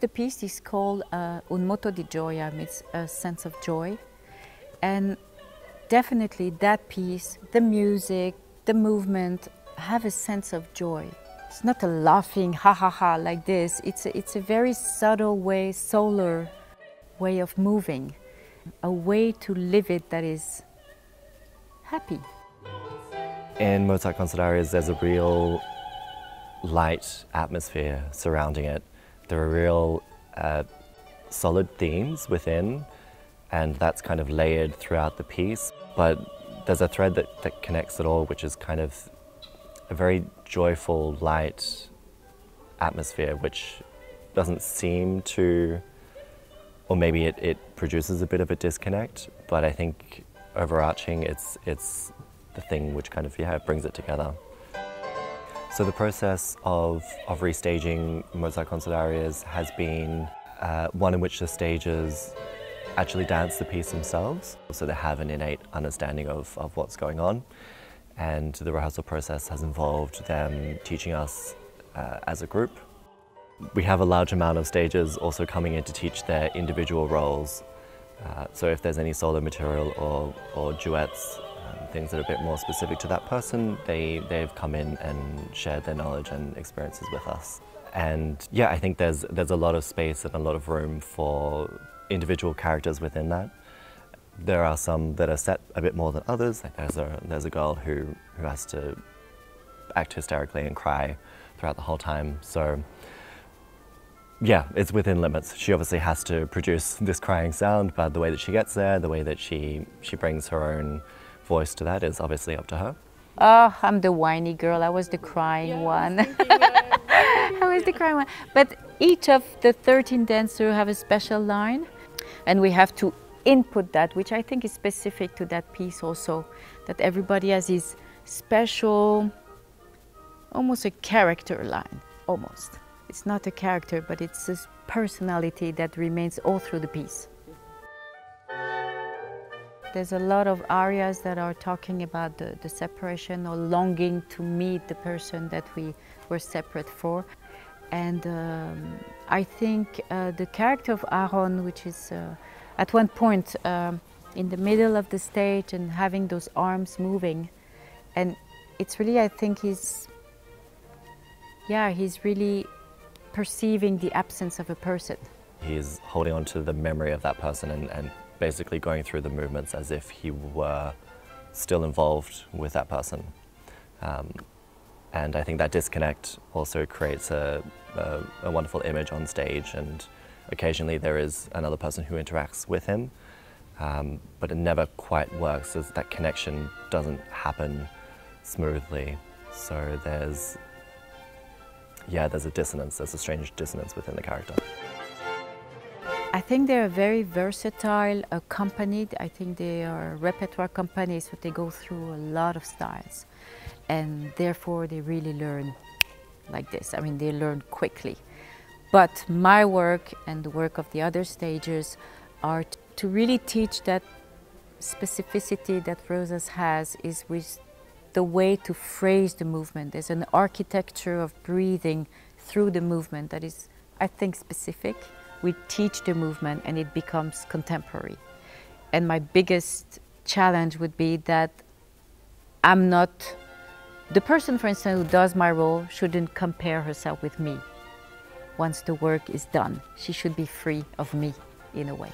the piece is called Un moto di gioia, means a sense of joy. And definitely that piece, the music, the movement, have a sense of joy. It's not a laughing ha ha ha like this. It's a very subtle way, solar way of moving, a way to live it that is happy. In Mozart concert arias, there's a real light atmosphere surrounding it. There are real solid themes within, and that's kind of layered throughout the piece. But there's a thread that connects it all, which is kind of a very joyful, light atmosphere, which doesn't seem to, or maybe it produces a bit of a disconnect, but I think overarching, it's the thing which kind of, brings it together. So the process of restaging Mozart concert arias has been one in which the stagers actually dance the piece themselves, so they have an innate understanding of what's going on. And the rehearsal process has involved them teaching us as a group. We have a large amount of stagers also coming in to teach their individual roles. So if there's any solo material or duets, things that are a bit more specific to that person, they've come in and shared their knowledge and experiences with us. And yeah, I think there's a lot of space and a lot of room for individual characters within that. There are some that are set a bit more than others. Like there's a girl who has to act hysterically and cry throughout the whole time. So yeah, it's within limits. She obviously has to produce this crying sound, but the way that she gets there, the way that she brings her own voice to that is obviously up to her. Oh, I'm the whiny girl. I was the crying one. I was the crying one. But each of the 13 dancers have a special line, and we have to input that, which I think is specific to that piece also, that everybody has his special, almost a character line, almost. It's not a character, but it's this personality that remains all through the piece. There's a lot of arias that are talking about the separation or longing to meet the person that we were separate for. And I think the character of Aaron, which is at one point in the middle of the stage and having those arms moving, and it's really, I think he's really perceiving the absence of a person. He's holding on to the memory of that person and basically going through the movements as if he were still involved with that person. And I think that disconnect also creates a wonderful image on stage, and occasionally there is another person who interacts with him, but it never quite works, as that connection doesn't happen smoothly. So there's a dissonance, there's a strange dissonance within the character. I think they're a very versatile company. I think they are a repertoire company, so they go through a lot of styles. And therefore they really learn like this. I mean, they learn quickly. But my work and the work of the other stagers are to really teach that specificity that Rosas has, is with the way to phrase the movement. There's an architecture of breathing through the movement that is, I think, specific. We teach the movement and it becomes contemporary. And my biggest challenge would be that I'm not, the person, for instance, who does my role shouldn't compare herself with me. Once the work is done, she should be free of me, in a way.